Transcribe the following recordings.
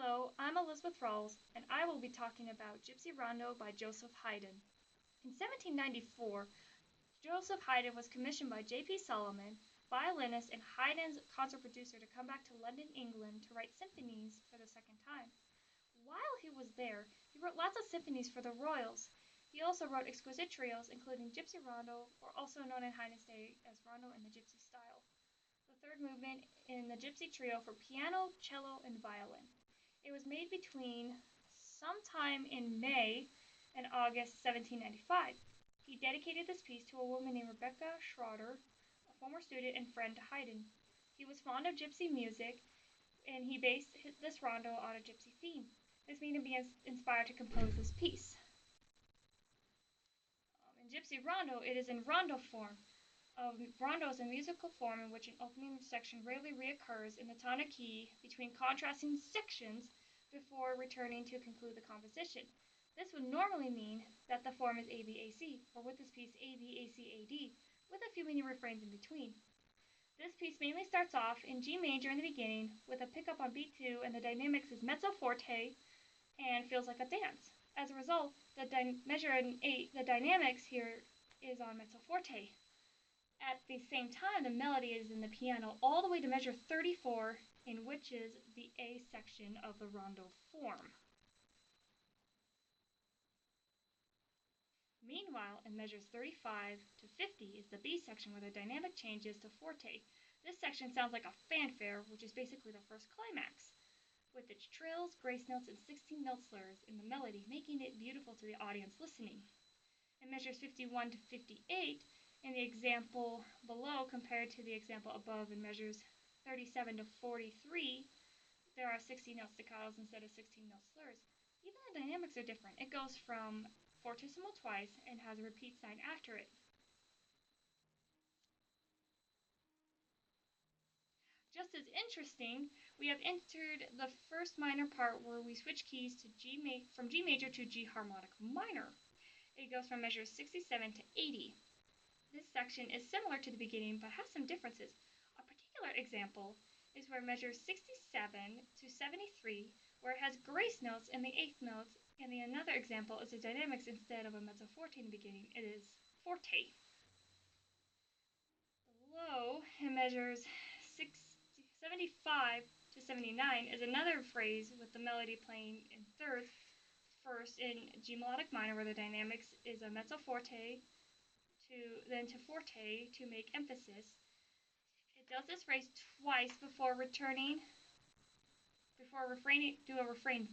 Hello, I'm Elizabeth Rawls, and I will be talking about Gypsy Rondo by Joseph Haydn. In 1794, Joseph Haydn was commissioned by J.P. Solomon, violinist and Haydn's concert producer, to come back to London, England to write symphonies for the second time. While he was there, he wrote lots of symphonies for the royals. He also wrote exquisite trios, including Gypsy Rondo, or also known in Haydn's day as Rondo in the Gypsy style, the third movement in the Gypsy trio for piano, cello, and violin. It was made between sometime in May and August 1795. He dedicated this piece to a woman named Rebecca Schroeder, a former student and friend to Haydn. He was fond of gypsy music, and he based this rondo on a gypsy theme. This made him be inspired to compose this piece. In Gypsy Rondo, it is in rondo form. Rondo is a musical form in which an opening section rarely reoccurs in the tonic key between contrasting sections before returning to conclude the composition. This would normally mean that the form is ABAC, or with this piece ABACAD, with a few mini refrains in between. This piece mainly starts off in G major in the beginning, with a pickup on beat 2, and the dynamics is mezzo forte and feels like a dance. As a result, the measure in 8, the dynamics here is on mezzo forte. At the same time, the melody is in the piano all the way to measure 34, in which is the A section of the rondo form. Meanwhile, in measures 35 to 50 is the B section, where the dynamic changes to forte. This section sounds like a fanfare, which is basically the first climax, with its trills, grace notes, and 16-note slurs in the melody, making it beautiful to the audience listening. In measures 51 to 58, in the example below compared to the example above in measures 37 to 43, there are 16-note staccatos instead of 16-note slurs. Even the dynamics are different. It goes from fortissimo twice and has a repeat sign after it. Just as interesting, we have entered the first minor part where we switch keys to from G major to G harmonic minor. It goes from measures 67 to 80. This section is similar to the beginning but has some differences. A particular example is where measures 67 to 73, where it has grace notes in the eighth notes, and another example is the dynamics instead of a mezzo forte in the beginning, it is forte. Below, in measures 75 to 79 is another phrase with the melody playing in thirds, first in G melodic minor, where the dynamics is a mezzo forte, then to forte to make emphasis. It does this phrase twice before refrain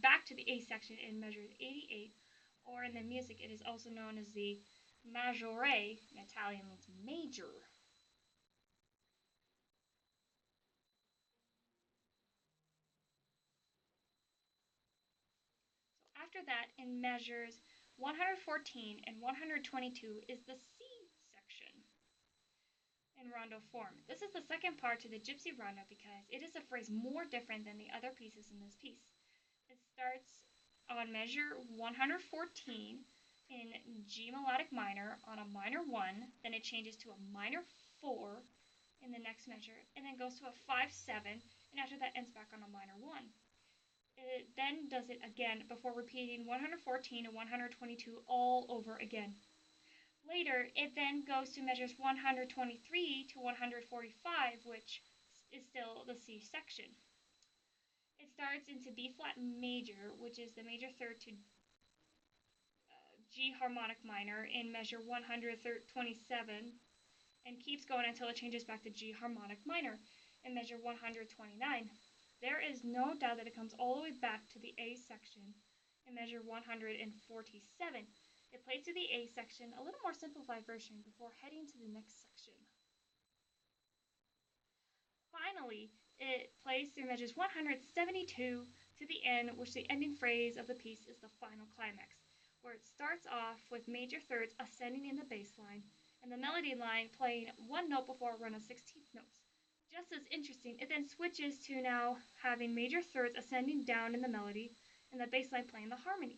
back to the A section in measures 88, or in the music it is also known as the maggiore, in Italian means major. After that, in measures 114 and 122 is the C section in rondo form. This is the second part to the Gypsy Rondo because it is a phrase more different than the other pieces in this piece. It starts on measure 114 in G melodic minor on a minor 1, then it changes to a minor 4 in the next measure, and then goes to a 5-7, and after that ends back on a minor 1. It then does it again before repeating 114 and 122 all over again. Later, it then goes to measures 123 to 145, which is still the C section. It starts into B flat major, which is the major third to G harmonic minor in measure 127, and keeps going until it changes back to G harmonic minor in measure 129. There is no doubt that it comes all the way back to the A section in measure 147. It plays through the A section, a little more simplified version, before heading to the next section. Finally, it plays through measures 172 to the end, which the ending phrase of the piece is the final climax, where it starts off with major thirds ascending in the bass line, and the melody line playing one note before a run of 16 notes. Just as interesting, it then switches to now having major thirds ascending down in the melody, and the bass line playing the harmony.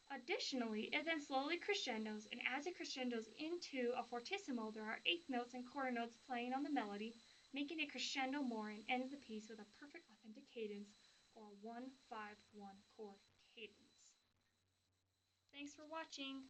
Additionally, it then slowly crescendos, and as it crescendos into a fortissimo, there are eighth notes and quarter notes playing on the melody, making it crescendo more and ends the piece with a perfect authentic cadence, or 1-5-1 chord cadence. Thanks for watching.